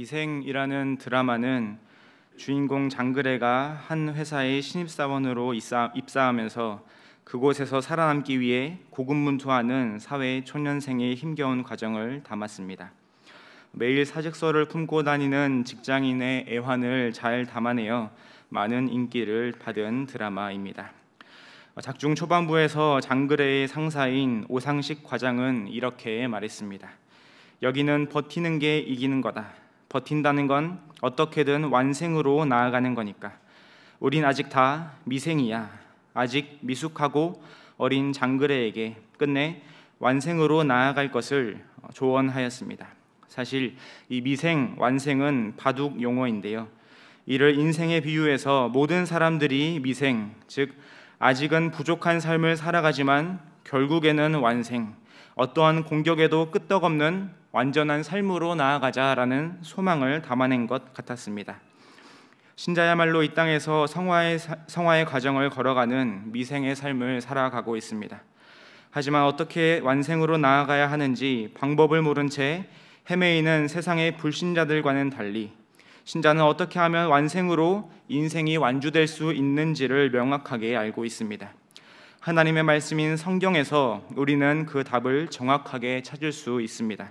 미생이라는 드라마는 주인공 장그래가 한 회사의 신입사원으로 입사하면서 그곳에서 살아남기 위해 고군분투하는 사회 초년생의 힘겨운 과정을 담았습니다. 매일 사직서를 품고 다니는 직장인의 애환을 잘 담아내어 많은 인기를 받은 드라마입니다. 작중 초반부에서 장그래의 상사인 오상식 과장은 이렇게 말했습니다. 여기는 버티는 게 이기는 거다. 버틴다는 건 어떻게든 완생으로 나아가는 거니까. 우린 아직 다 미생이야. 아직 미숙하고 어린 장그래에게 끝내 완생으로 나아갈 것을 조언하였습니다. 사실 이 미생, 완생은 바둑 용어인데요. 이를 인생에 비유해서 모든 사람들이 미생, 즉 아직은 부족한 삶을 살아가지만 결국에는 완생, 어떠한 공격에도 끄떡없는 완전한 삶으로 나아가자라는 소망을 담아낸 것 같았습니다. 신자야말로 이 땅에서 성화의 과정을 걸어가는 미생의 삶을 살아가고 있습니다. 하지만 어떻게 완생으로 나아가야 하는지 방법을 모른 채 헤매이는 세상의 불신자들과는 달리 신자는 어떻게 하면 완생으로 인생이 완주될 수 있는지를 명확하게 알고 있습니다. 하나님의 말씀인 성경에서 우리는 그 답을 정확하게 찾을 수 있습니다.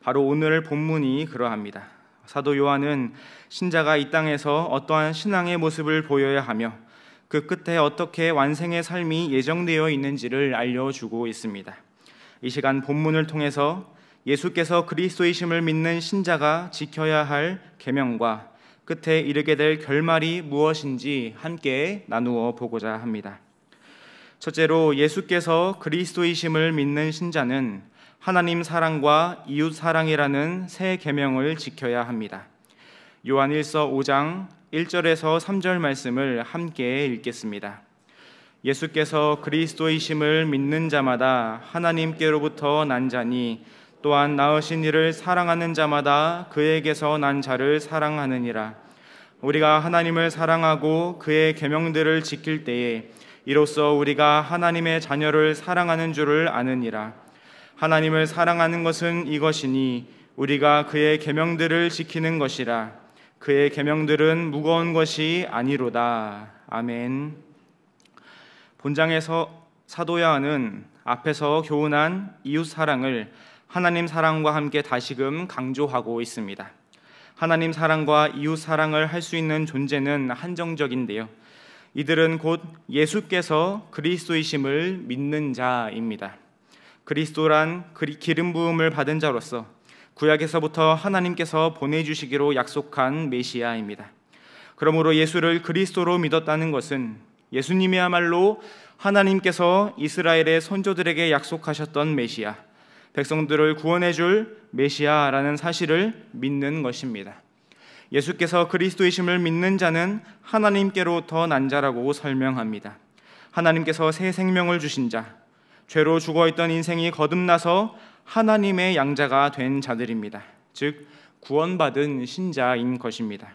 바로 오늘 본문이 그러합니다. 사도 요한은 신자가 이 땅에서 어떠한 신앙의 모습을 보여야 하며 그 끝에 어떻게 완생의 삶이 예정되어 있는지를 알려주고 있습니다. 이 시간 본문을 통해서 예수께서 그리스도이심을 믿는 신자가 지켜야 할 계명과 끝에 이르게 될 결말이 무엇인지 함께 나누어 보고자 합니다. 첫째로 예수께서 그리스도이심을 믿는 신자는 하나님 사랑과 이웃 사랑이라는 새 계명을 지켜야 합니다. 요한 1서 5장 1절에서 3절 말씀을 함께 읽겠습니다. 예수께서 그리스도이심을 믿는 자마다 하나님께로부터 난 자니 또한 낳으신 이를 사랑하는 자마다 그에게서 난 자를 사랑하느니라. 우리가 하나님을 사랑하고 그의 계명들을 지킬 때에 이로써 우리가 하나님의 자녀를 사랑하는 줄을 아느니라. 하나님을 사랑하는 것은 이것이니 우리가 그의 계명들을 지키는 것이라. 그의 계명들은 무거운 것이 아니로다. 아멘. 본장에서 사도 요한은 앞에서 교훈한 이웃 사랑을 하나님 사랑과 함께 다시금 강조하고 있습니다. 하나님 사랑과 이웃 사랑을 할 수 있는 존재는 한정적인데요. 이들은 곧 예수께서 그리스도이심을 믿는 자입니다. 그리스도란 기름 부음을 받은 자로서 구약에서부터 하나님께서 보내주시기로 약속한 메시아입니다. 그러므로 예수를 그리스도로 믿었다는 것은 예수님이야말로 하나님께서 이스라엘의 선조들에게 약속하셨던 메시아, 백성들을 구원해 줄 메시아라는 사실을 믿는 것입니다. 예수께서 그리스도이심을 믿는 자는 하나님께로부터 난 자라고 설명합니다. 하나님께서 새 생명을 주신 자, 죄로 죽어있던 인생이 거듭나서 하나님의 양자가 된 자들입니다. 즉 구원받은 신자인 것입니다.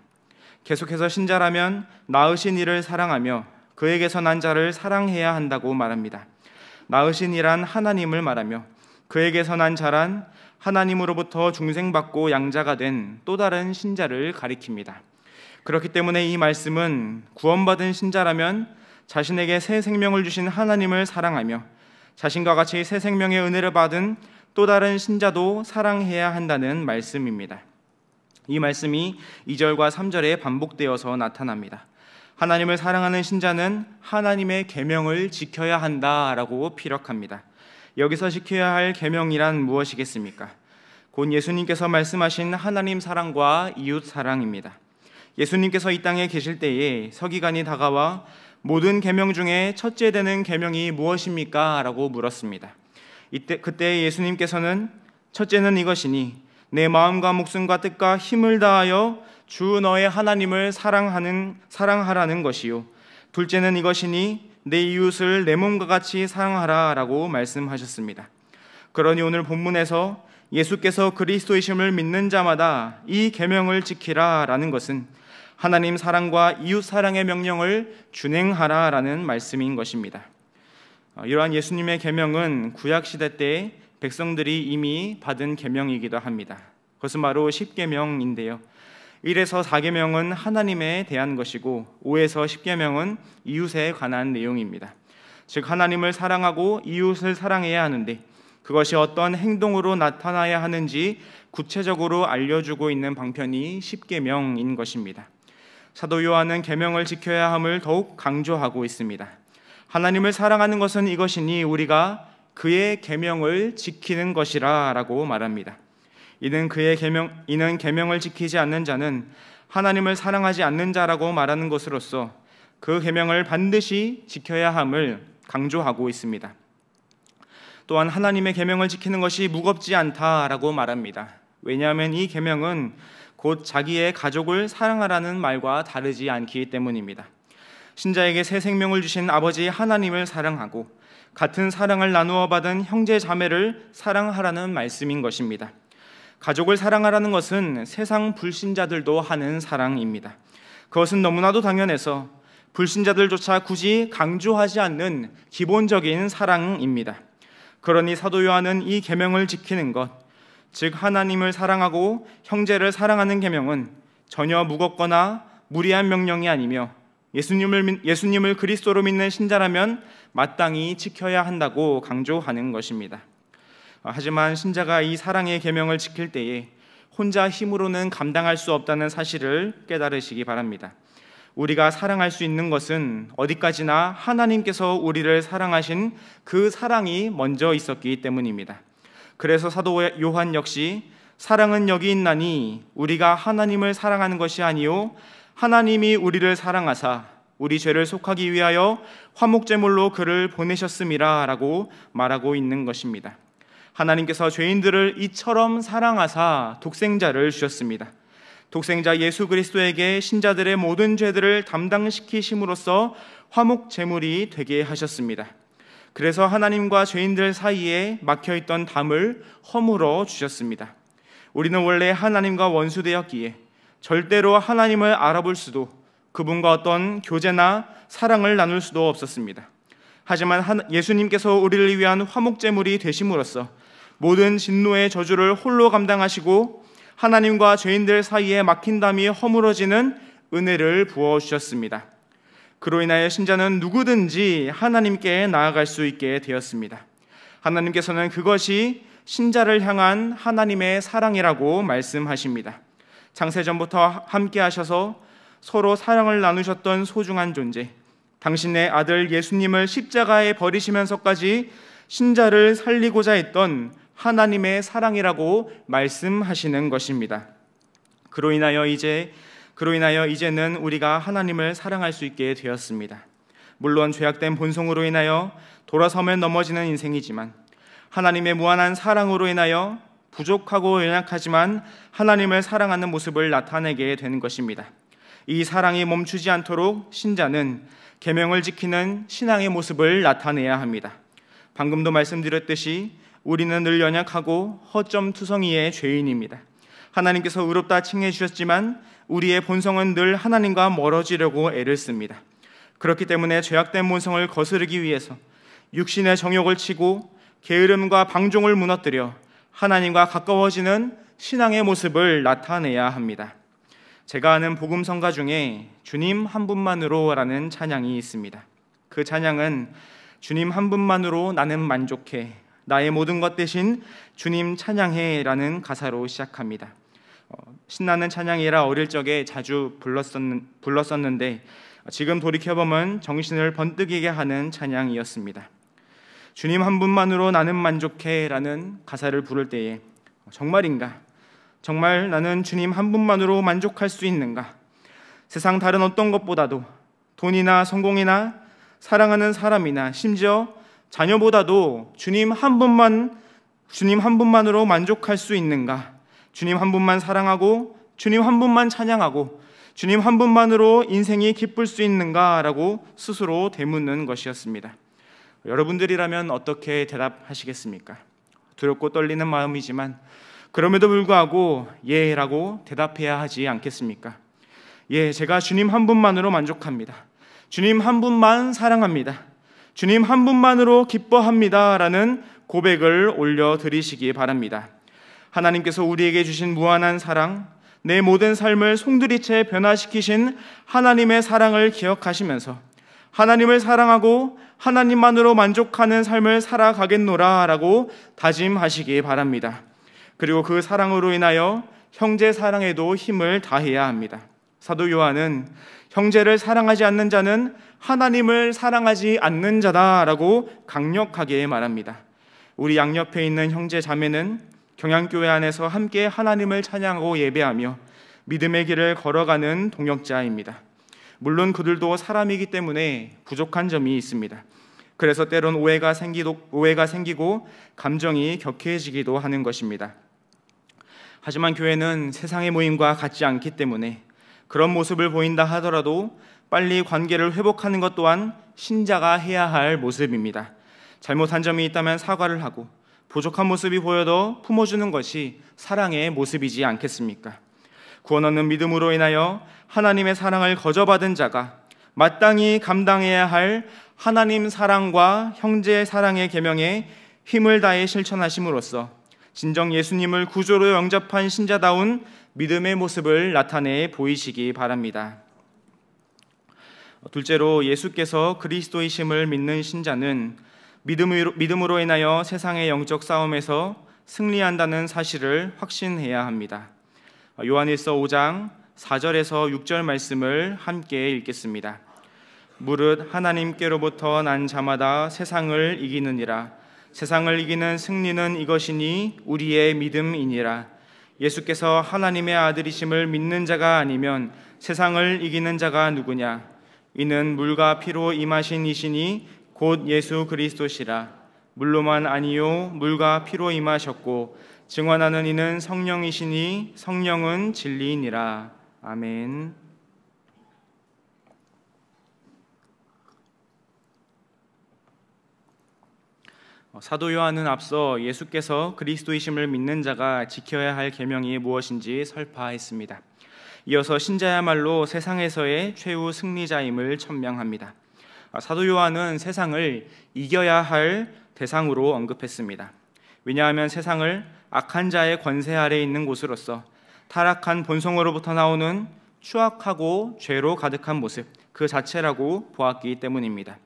계속해서 신자라면 낳으신 이를 사랑하며 그에게서 난 자를 사랑해야 한다고 말합니다. 낳으신 이란 하나님을 말하며 그에게서 난 자란 하나님으로부터 중생받고 양자가 된 또 다른 신자를 가리킵니다. 그렇기 때문에 이 말씀은 구원받은 신자라면 자신에게 새 생명을 주신 하나님을 사랑하며 자신과 같이 새 생명의 은혜를 받은 또 다른 신자도 사랑해야 한다는 말씀입니다. 이 말씀이 2절과 3절에 반복되어서 나타납니다. 하나님을 사랑하는 신자는 하나님의 계명을 지켜야 한다라고 피력합니다. 여기서 지켜야 할 계명이란 무엇이겠습니까? 곧 예수님께서 말씀하신 하나님 사랑과 이웃 사랑입니다. 예수님께서 이 땅에 계실 때에 서기관이 다가와 모든 계명 중에 첫째 되는 계명이 무엇입니까? 라고 물었습니다. 그때 예수님께서는 첫째는 이것이니 내 마음과 목숨과 뜻과 힘을 다하여 주 너의 하나님을 사랑하라는 것이요. 둘째는 이것이니 내 이웃을 내 몸과 같이 사랑하라 라고 말씀하셨습니다. 그러니 오늘 본문에서 예수께서 그리스도이심을 믿는 자마다 이 계명을 지키라 라는 것은 하나님 사랑과 이웃 사랑의 명령을 준행하라 라는 말씀인 것입니다. 이러한 예수님의 계명은 구약시대 때 백성들이 이미 받은 계명이기도 합니다. 그것은 바로 10계명인데요. 1에서 4계명은 하나님에 대한 것이고 5에서 10계명은 이웃에 관한 내용입니다. 즉 하나님을 사랑하고 이웃을 사랑해야 하는데 그것이 어떤 행동으로 나타나야 하는지 구체적으로 알려주고 있는 방편이 10계명인 것입니다. 사도 요한은 계명을 지켜야 함을 더욱 강조하고 있습니다. 하나님을 사랑하는 것은 이것이니 우리가 그의 계명을 지키는 것이라 라고 말합니다. 이는 계명을 지키지 않는 자는 하나님을 사랑하지 않는 자라고 말하는 것으로서 그 계명을 반드시 지켜야 함을 강조하고 있습니다. 또한 하나님의 계명을 지키는 것이 무겁지 않다라고 말합니다. 왜냐하면 이 계명은 곧 자기의 가족을 사랑하라는 말과 다르지 않기 때문입니다. 신자에게 새 생명을 주신 아버지 하나님을 사랑하고 같은 사랑을 나누어 받은 형제 자매를 사랑하라는 말씀인 것입니다. 가족을 사랑하라는 것은 세상 불신자들도 하는 사랑입니다. 그것은 너무나도 당연해서 불신자들조차 굳이 강조하지 않는 기본적인 사랑입니다. 그러니 사도 요한은 이 계명을 지키는 것, 즉 하나님을 사랑하고 형제를 사랑하는 계명은 전혀 무겁거나 무리한 명령이 아니며 예수님을 그리스도로 믿는 신자라면 마땅히 지켜야 한다고 강조하는 것입니다. 하지만 신자가 이 사랑의 계명을 지킬 때에 혼자 힘으로는 감당할 수 없다는 사실을 깨달으시기 바랍니다. 우리가 사랑할 수 있는 것은 어디까지나 하나님께서 우리를 사랑하신 그 사랑이 먼저 있었기 때문입니다. 그래서 사도 요한 역시 사랑은 여기 있나니 우리가 하나님을 사랑하는 것이 아니요 하나님이 우리를 사랑하사 우리 죄를 속하기 위하여 화목제물로 그를 보내셨음이라 라고 말하고 있는 것입니다. 하나님께서 죄인들을 이처럼 사랑하사 독생자를 주셨습니다. 독생자 예수 그리스도에게 신자들의 모든 죄들을 담당시키심으로써 화목제물이 되게 하셨습니다. 그래서 하나님과 죄인들 사이에 막혀있던 담을 허물어 주셨습니다. 우리는 원래 하나님과 원수되었기에 절대로 하나님을 알아볼 수도 그분과 어떤 교제나 사랑을 나눌 수도 없었습니다. 하지만 예수님께서 우리를 위한 화목제물이 되심으로써 모든 진노의 저주를 홀로 감당하시고 하나님과 죄인들 사이에 막힌 담이 허물어지는 은혜를 부어주셨습니다. 그로 인하여 신자는 누구든지 하나님께 나아갈 수 있게 되었습니다. 하나님께서는 그것이 신자를 향한 하나님의 사랑이라고 말씀하십니다. 창세전부터 함께 하셔서 서로 사랑을 나누셨던 소중한 존재, 당신의 아들 예수님을 십자가에 버리시면서까지 신자를 살리고자 했던 하나님의 사랑이라고 말씀하시는 것입니다. 그로 인하여 이제는 우리가 하나님을 사랑할 수 있게 되었습니다. 물론 죄악된 본성으로 인하여 돌아서면 넘어지는 인생이지만 하나님의 무한한 사랑으로 인하여 부족하고 연약하지만 하나님을 사랑하는 모습을 나타내게 되는 것입니다. 이 사랑이 멈추지 않도록 신자는 계명을 지키는 신앙의 모습을 나타내야 합니다. 방금도 말씀드렸듯이 우리는 늘 연약하고 허점투성이의 죄인입니다. 하나님께서 의롭다 칭해 주셨지만 우리의 본성은 늘 하나님과 멀어지려고 애를 씁니다. 그렇기 때문에 죄악된 본성을 거스르기 위해서 육신의 정욕을 치고 게으름과 방종을 무너뜨려 하나님과 가까워지는 신앙의 모습을 나타내야 합니다. 제가 아는 복음성가 중에 주님 한 분만으로 라는 찬양이 있습니다. 그 찬양은 주님 한 분만으로 나는 만족해 나의 모든 것 대신 주님 찬양해 라는 가사로 시작합니다. 신나는 찬양이라 어릴 적에 자주 불렀었는데 지금 돌이켜보면 정신을 번뜩이게 하는 찬양이었습니다. 주님 한 분만으로 나는 만족해 라는 가사를 부를 때에 정말인가? 정말 나는 주님 한 분만으로 만족할 수 있는가? 세상 다른 어떤 것보다도 돈이나 성공이나 사랑하는 사람이나 심지어 자녀보다도 주님 한 분만으로 만족할 수 있는가? 주님 한 분만 사랑하고 주님 한 분만 찬양하고 주님 한 분만으로 인생이 기쁠 수 있는가라고 스스로 되묻는 것이었습니다. 여러분들이라면 어떻게 대답하시겠습니까? 두렵고 떨리는 마음이지만 그럼에도 불구하고 예라고 대답해야 하지 않겠습니까? 예, 제가 주님 한 분만으로 만족합니다. 주님 한 분만 사랑합니다. 주님 한 분만으로 기뻐합니다 라는 고백을 올려드리시기 바랍니다. 하나님께서 우리에게 주신 무한한 사랑, 내 모든 삶을 송두리째 변화시키신 하나님의 사랑을 기억하시면서 하나님을 사랑하고 하나님만으로 만족하는 삶을 살아가겠노라 라고 다짐하시기 바랍니다. 그리고 그 사랑으로 인하여 형제 사랑에도 힘을 다해야 합니다. 사도 요한은 형제를 사랑하지 않는 자는 하나님을 사랑하지 않는 자다라고 강력하게 말합니다. 우리 양옆에 있는 형제 자매는 경양교회 안에서 함께 하나님을 찬양하고 예배하며 믿음의 길을 걸어가는 동역자입니다. 물론 그들도 사람이기 때문에 부족한 점이 있습니다. 그래서 때론 오해가 생기고 감정이 격해지기도 하는 것입니다. 하지만 교회는 세상의 모임과 같지 않기 때문에 그런 모습을 보인다 하더라도 빨리 관계를 회복하는 것 또한 신자가 해야 할 모습입니다. 잘못한 점이 있다면 사과를 하고 부족한 모습이 보여도 품어주는 것이 사랑의 모습이지 않겠습니까? 구원 얻는 믿음으로 인하여 하나님의 사랑을 거저받은 자가 마땅히 감당해야 할 하나님 사랑과 형제 사랑의 계명에 힘을 다해 실천하심으로써 진정 예수님을 구조로 영접한 신자다운 믿음의 모습을 나타내 보이시기 바랍니다. 둘째로, 예수께서 그리스도이심을 믿는 신자는 믿음으로 인하여 세상의 영적 싸움에서 승리한다는 사실을 확신해야 합니다. 요한일서 5장 4절에서 6절 말씀을 함께 읽겠습니다. 무릇 하나님께로부터 난 자마다 세상을 이기느니라. 세상을 이기는 승리는 이것이니 우리의 믿음이니라. 예수께서 하나님의 아들이심을 믿는 자가 아니면 세상을 이기는 자가 누구냐? 이는 물과 피로 임하신 이시니 곧 예수 그리스도시라. 물로만 아니요 물과 피로 임하셨고 증언하는 이는 성령이시니 성령은 진리이니라. 아멘. 사도 요한은 앞서 예수께서 그리스도이심을 믿는 자가 지켜야 할 계명이 무엇인지 설파했습니다. 이어서 신자야말로 세상에서의 최후 승리자임을 천명합니다. 사도 요한은 세상을 이겨야 할 대상으로 언급했습니다. 왜냐하면 세상을 악한 자의 권세 아래 있는 곳으로서 타락한 본성으로부터 나오는 추악하고 죄로 가득한 모습 그 자체라고 보았기 때문입니다.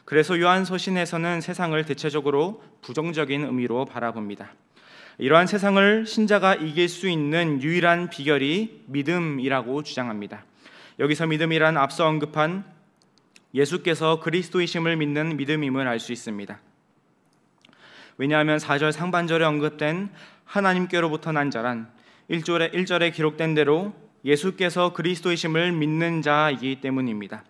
그래서 요한서신에서는 세상을 대체적으로 부정적인 의미로 바라봅니다. 이러한 세상을 신자가 이길 수 있는 유일한 비결이 믿음이라고 주장합니다. 여기서 믿음이란 앞서 언급한 예수께서 그리스도이심을 믿는 믿음임을 알 수 있습니다. 왜냐하면 4절 상반절에 언급된 하나님께로부터 난 자란 1절에 기록된 대로 예수께서 그리스도이심을 믿는 자이기 때문입니다.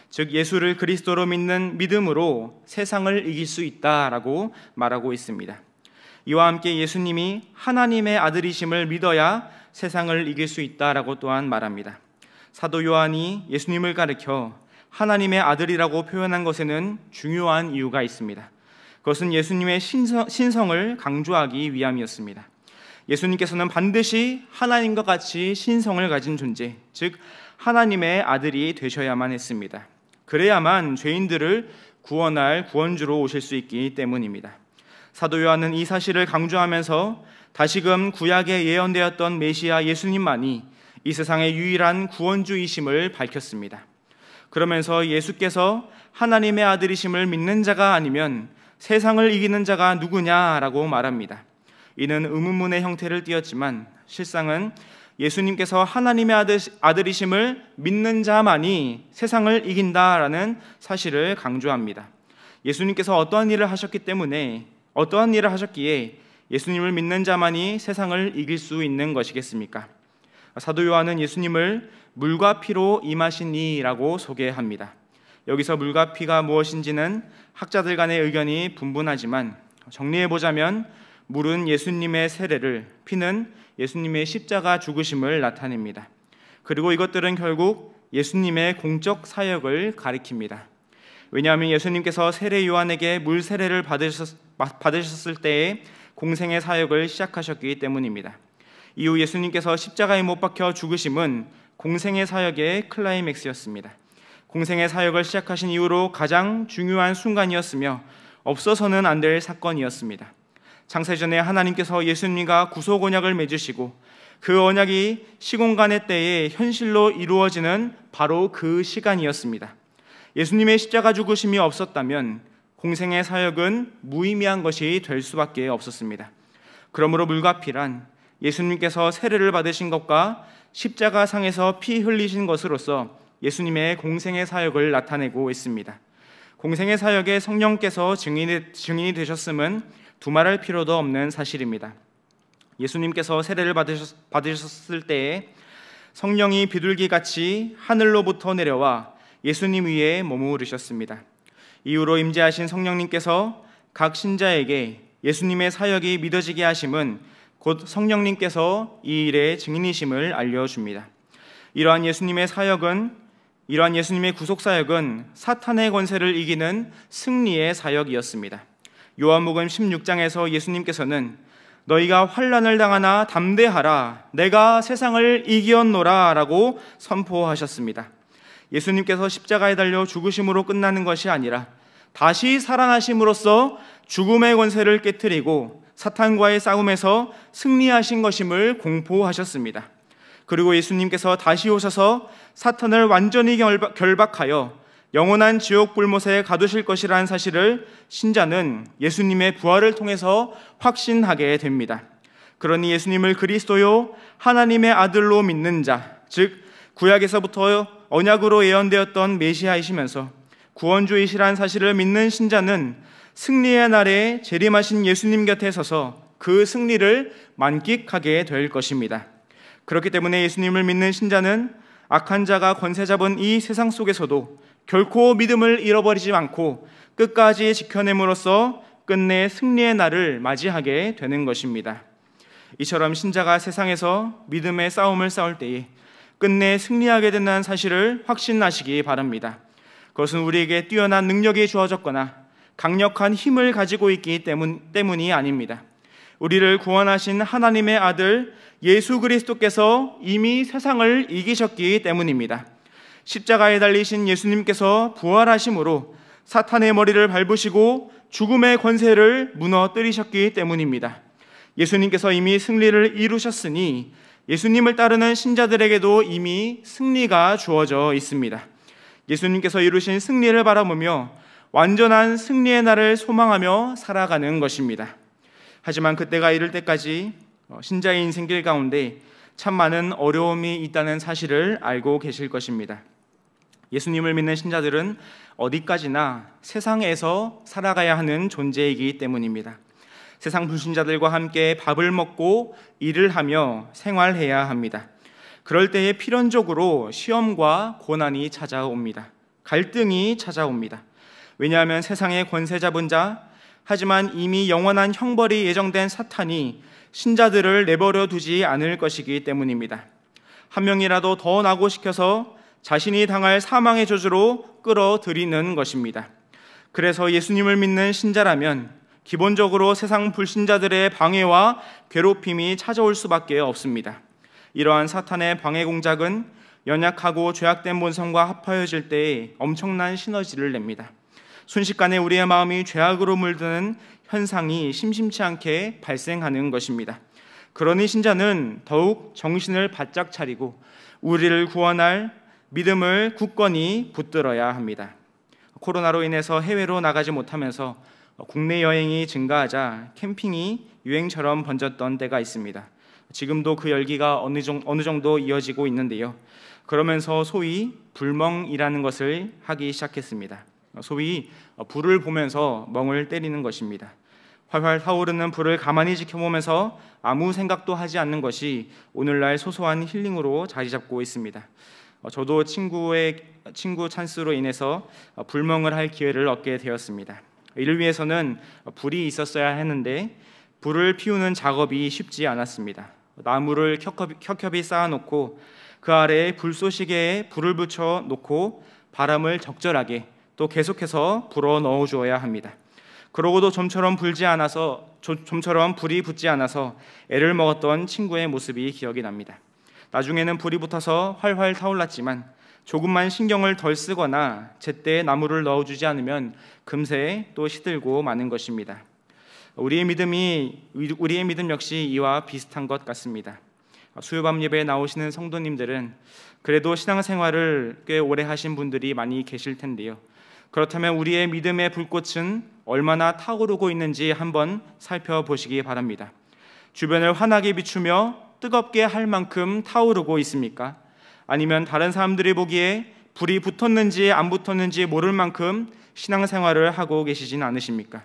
즉 예수를 그리스도로 믿는 믿음으로 세상을 이길 수 있다라고 말하고 있습니다. 이와 함께 예수님이 하나님의 아들이심을 믿어야 세상을 이길 수 있다라고 또한 말합니다. 사도 요한이 예수님을 가리켜 하나님의 아들이라고 표현한 것에는 중요한 이유가 있습니다. 그것은 예수님의 신성을 강조하기 위함이었습니다. 예수님께서는 반드시 하나님과 같이 신성을 가진 존재, 즉 하나님의 아들이 되셔야만 했습니다. 그래야만 죄인들을 구원할 구원주로 오실 수 있기 때문입니다. 사도 요한은 이 사실을 강조하면서 다시금 구약에 예언되었던 메시아 예수님만이 이 세상의 유일한 구원주이심을 밝혔습니다. 그러면서 예수께서 하나님의 아들이심을 믿는 자가 아니면 세상을 이기는 자가 누구냐라고 말합니다. 이는 의문문의 형태를 띄었지만 실상은 예수님께서 하나님의 아들이심을 믿는 자만이 세상을 이긴다라는 사실을 강조합니다. 예수님께서 어떠한 일을 하셨기에 예수님을 믿는 자만이 세상을 이길 수 있는 것이겠습니까? 사도 요한은 예수님을 물과 피로 임하신 이라고 소개합니다. 여기서 물과 피가 무엇인지는 학자들 간의 의견이 분분하지만 정리해보자면 물은 예수님의 세례를, 피는 예수님의 십자가 죽으심을 나타냅니다. 그리고 이것들은 결국 예수님의 공적 사역을 가리킵니다. 왜냐하면 예수님께서 세례 요한에게 물 세례를 받으셨을 때에 공생의 사역을 시작하셨기 때문입니다. 이후 예수님께서 십자가에 못 박혀 죽으심은 공생의 사역의 클라이맥스였습니다. 공생의 사역을 시작하신 이후로 가장 중요한 순간이었으며 없어서는 안 될 사건이었습니다. 창세전에 하나님께서 예수님과 구속 언약을 맺으시고 그 언약이 시공간의 때에 현실로 이루어지는 바로 그 시간이었습니다. 예수님의 십자가 죽으심이 없었다면 공생의 사역은 무의미한 것이 될 수밖에 없었습니다. 그러므로 물과 피란 예수님께서 세례를 받으신 것과 십자가 상에서 피 흘리신 것으로서 예수님의 공생의 사역을 나타내고 있습니다. 공생의 사역에 성령께서 증인이 되셨음은 두말할 필요도 없는 사실입니다. 예수님께서 세례를 받으셨을 때에 성령이 비둘기같이 하늘로부터 내려와 예수님 위에 머무르셨습니다. 이후로 임재하신 성령님께서 각 신자에게 예수님의 사역이 믿어지게 하심은 곧 성령님께서 이 일의 증인이심을 알려줍니다. 이러한 예수님의 구속사역은 사탄의 권세를 이기는 승리의 사역이었습니다. 요한복음 16장에서 예수님께서는 너희가 환난을 당하나 담대하라 내가 세상을 이기었노라 라고 선포하셨습니다. 예수님께서 십자가에 달려 죽으심으로 끝나는 것이 아니라 다시 살아나심으로써 죽음의 권세를 깨뜨리고 사탄과의 싸움에서 승리하신 것임을 공포하셨습니다. 그리고 예수님께서 다시 오셔서 사탄을 완전히 결박하여 영원한 지옥 불못에 가두실 것이라는 사실을 신자는 예수님의 부활을 통해서 확신하게 됩니다. 그러니 예수님을 그리스도요 하나님의 아들로 믿는 자, 즉 구약에서부터 언약으로 예언되었던 메시아이시면서 구원주이시라는 사실을 믿는 신자는 승리의 날에 재림하신 예수님 곁에 서서 그 승리를 만끽하게 될 것입니다. 그렇기 때문에 예수님을 믿는 신자는 악한 자가 권세 잡은 이 세상 속에서도 결코 믿음을 잃어버리지 않고 끝까지 지켜냄으로써 끝내 승리의 날을 맞이하게 되는 것입니다. 이처럼 신자가 세상에서 믿음의 싸움을 싸울 때에 끝내 승리하게 된다는 사실을 확신하시기 바랍니다. 그것은 우리에게 뛰어난 능력이 주어졌거나 강력한 힘을 가지고 있기 때문이 아닙니다. 우리를 구원하신 하나님의 아들 예수 그리스도께서 이미 세상을 이기셨기 때문입니다. 십자가에 달리신 예수님께서 부활하심으로 사탄의 머리를 밟으시고 죽음의 권세를 무너뜨리셨기 때문입니다. 예수님께서 이미 승리를 이루셨으니 예수님을 따르는 신자들에게도 이미 승리가 주어져 있습니다. 예수님께서 이루신 승리를 바라보며 완전한 승리의 날을 소망하며 살아가는 것입니다. 하지만 그때가 이를 때까지 신자의 인생길 가운데 참 많은 어려움이 있다는 사실을 알고 계실 것입니다. 예수님을 믿는 신자들은 어디까지나 세상에서 살아가야 하는 존재이기 때문입니다. 세상 불신자들과 함께 밥을 먹고 일을 하며 생활해야 합니다. 그럴 때에 필연적으로 시험과 고난이 찾아옵니다. 갈등이 찾아옵니다. 왜냐하면 세상의 권세 잡은 자, 하지만 이미 영원한 형벌이 예정된 사탄이 신자들을 내버려 두지 않을 것이기 때문입니다. 한 명이라도 더 낙오시켜서 자신이 당할 사망의 저주로 끌어들이는 것입니다. 그래서 예수님을 믿는 신자라면 기본적으로 세상 불신자들의 방해와 괴롭힘이 찾아올 수밖에 없습니다. 이러한 사탄의 방해 공작은 연약하고 죄악된 본성과 합하여질 때에 엄청난 시너지를 냅니다. 순식간에 우리의 마음이 죄악으로 물드는 현상이 심심치 않게 발생하는 것입니다. 그러니 신자는 더욱 정신을 바짝 차리고 우리를 구원할 믿음을 굳건히 붙들어야 합니다. 코로나로 인해서 해외로 나가지 못하면서 국내 여행이 증가하자 캠핑이 유행처럼 번졌던 때가 있습니다. 지금도 그 열기가 어느 정도 이어지고 있는데요. 그러면서 소위 불멍이라는 것을 하기 시작했습니다. 소위 불을 보면서 멍을 때리는 것입니다. 활활 타오르는 불을 가만히 지켜보면서 아무 생각도 하지 않는 것이 오늘날 소소한 힐링으로 자리 잡고 있습니다. 저도 친구 찬스로 인해서 불멍을 할 기회를 얻게 되었습니다. 이를 위해서는 불이 있었어야 했는데 불을 피우는 작업이 쉽지 않았습니다. 나무를 켜켜이 쌓아놓고 그 아래에 불쏘시개에 불을 붙여 놓고 바람을 적절하게 또 계속해서 불어 넣어 주어야 합니다. 그러고도 좀처럼 불이 붙지 않아서 애를 먹었던 친구의 모습이 기억이 납니다. 나중에는 불이 붙어서 활활 타올랐지만 조금만 신경을 덜 쓰거나 제때 나무를 넣어주지 않으면 금세 또 시들고 마는 것입니다. 우리의 믿음 역시 이와 비슷한 것 같습니다. 수요밤 예배에 나오시는 성도님들은 그래도 신앙생활을 꽤 오래 하신 분들이 많이 계실 텐데요. 그렇다면 우리의 믿음의 불꽃은 얼마나 타오르고 있는지 한번 살펴보시기 바랍니다. 주변을 환하게 비추며 뜨겁게 할 만큼 타오르고 있습니까? 아니면 다른 사람들이 보기에 불이 붙었는지 안 붙었는지 모를 만큼 신앙생활을 하고 계시진 않으십니까?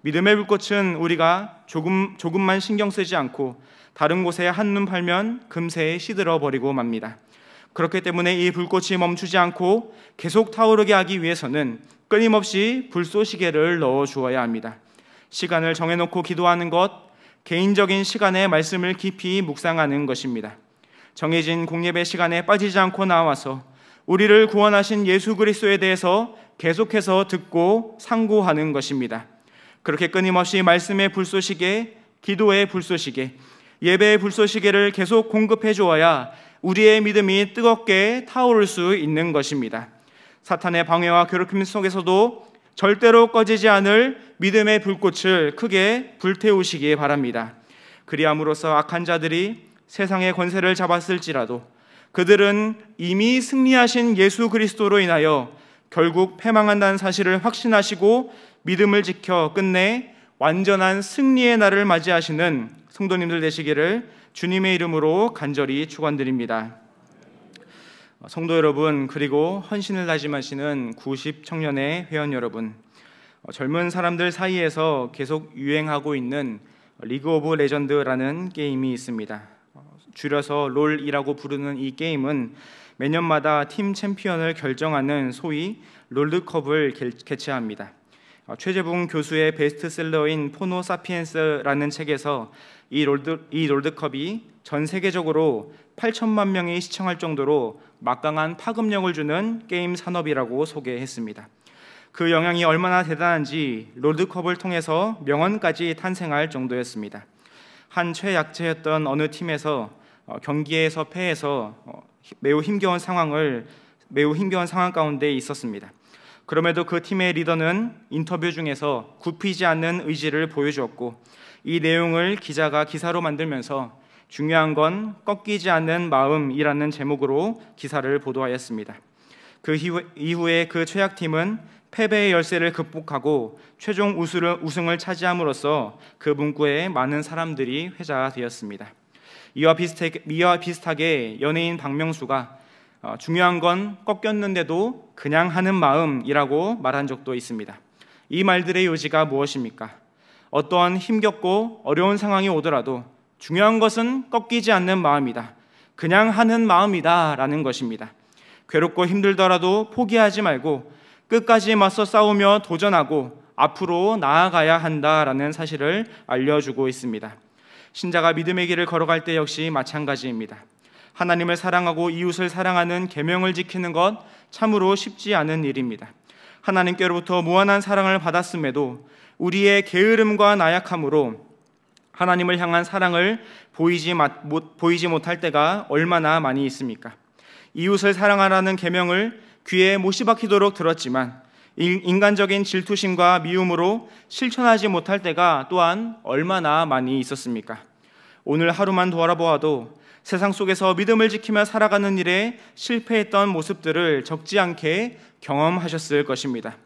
믿음의 불꽃은 우리가 조금만 신경 쓰지 않고 다른 곳에 한눈 팔면 금세 시들어 버리고 맙니다. 그렇기 때문에 이 불꽃이 멈추지 않고 계속 타오르게 하기 위해서는 끊임없이 불쏘시개를 넣어 주어야 합니다. 시간을 정해놓고 기도하는 것, 개인적인 시간에 말씀을 깊이 묵상하는 것입니다. 정해진 공예배 시간에 빠지지 않고 나와서 우리를 구원하신 예수 그리스도에 대해서 계속해서 듣고 상고하는 것입니다. 그렇게 끊임없이 말씀의 불쏘시개, 기도의 불쏘시개, 예배의 불쏘시개를 계속 공급해 주어야 우리의 믿음이 뜨겁게 타오를 수 있는 것입니다. 사탄의 방해와 괴롭힘 속에서도 절대로 꺼지지 않을 믿음의 불꽃을 크게 불태우시기 바랍니다. 그리함으로써 악한 자들이 세상의 권세를 잡았을지라도 그들은 이미 승리하신 예수 그리스도로 인하여 결국 패망한다는 사실을 확신하시고 믿음을 지켜 끝내 완전한 승리의 날을 맞이하시는 성도님들 되시기를 주님의 이름으로 간절히 축원드립니다. 성도 여러분, 그리고 헌신을 다짐하시는 90 청년의 회원 여러분, 젊은 사람들 사이에서 계속 유행하고 있는 리그 오브 레전드라는 게임이 있습니다. 줄여서 롤이라고 부르는 이 게임은 매년마다 팀 챔피언을 결정하는 소위 롤드컵을 개최합니다. 최재붕 교수의 베스트셀러인 포노 사피엔스라는 책에서 이 롤드컵이 전 세계적으로 8천만 명이 시청할 정도로 막강한 파급력을 주는 게임 산업이라고 소개했습니다. 그 영향이 얼마나 대단한지 롤드컵을 통해서 명언까지 탄생할 정도였습니다. 한 최약체였던 어느 팀에서 경기에서 패해서 매우 힘겨운 상황 가운데 있었습니다. 그럼에도 그 팀의 리더는 인터뷰 중에서 굽히지 않는 의지를 보여주었고, 이 내용을 기자가 기사로 만들면서 중요한 건 꺾이지 않는 마음이라는 제목으로 기사를 보도하였습니다. 그 이후에 그 최약팀은 패배의 열세를 극복하고 최종 우승을 차지함으로써 그 문구에 많은 사람들이 회자되었습니다. 이와 비슷하게 연예인 박명수가 중요한 건 꺾였는데도 그냥 하는 마음이라고 말한 적도 있습니다. 이 말들의 요지가 무엇입니까? 어떠한 힘겹고 어려운 상황이 오더라도 중요한 것은 꺾이지 않는 마음이다, 그냥 하는 마음이다 라는 것입니다. 괴롭고 힘들더라도 포기하지 말고 끝까지 맞서 싸우며 도전하고 앞으로 나아가야 한다라는 사실을 알려주고 있습니다. 신자가 믿음의 길을 걸어갈 때 역시 마찬가지입니다. 하나님을 사랑하고 이웃을 사랑하는 계명을 지키는 것 참으로 쉽지 않은 일입니다. 하나님께로부터 무한한 사랑을 받았음에도 우리의 게으름과 나약함으로 하나님을 향한 사랑을 보이지 못할 때가 얼마나 많이 있습니까? 이웃을 사랑하라는 계명을 귀에 못이 박히도록 들었지만 인간적인 질투심과 미움으로 실천하지 못할 때가 또한 얼마나 많이 있었습니까? 오늘 하루만 돌아보아도 세상 속에서 믿음을 지키며 살아가는 일에 실패했던 모습들을 적지 않게 경험하셨을 것입니다.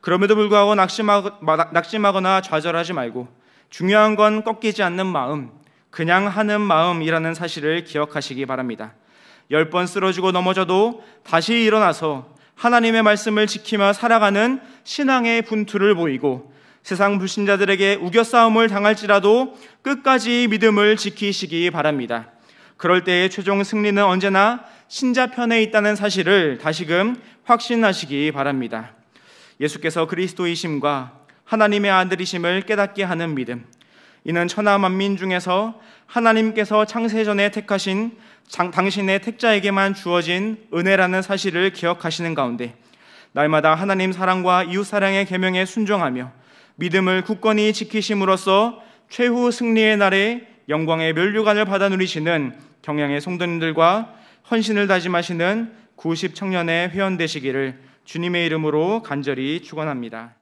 그럼에도 불구하고 낙심하거나 좌절하지 말고 중요한 건 꺾이지 않는 마음, 그냥 하는 마음이라는 사실을 기억하시기 바랍니다. 10번 쓰러지고 넘어져도 다시 일어나서 하나님의 말씀을 지키며 살아가는 신앙의 분투를 보이고 세상 불신자들에게 우겨싸움을 당할지라도 끝까지 믿음을 지키시기 바랍니다. 그럴 때의 최종 승리는 언제나 신자 편에 있다는 사실을 다시금 확신하시기 바랍니다. 예수께서 그리스도이심과 하나님의 아들이심을 깨닫게 하는 믿음, 이는 천하 만민 중에서 하나님께서 창세전에 택하신 당신의 택자에게만 주어진 은혜라는 사실을 기억하시는 가운데 날마다 하나님 사랑과 이웃 사랑의 계명에 순종하며 믿음을 굳건히 지키심으로써 최후 승리의 날에 영광의 면류관을 받아 누리시는 경양의 성도님들과 헌신을 다짐하시는 90 청년의 회원 되시기를 주님의 이름으로 간절히 축원합니다.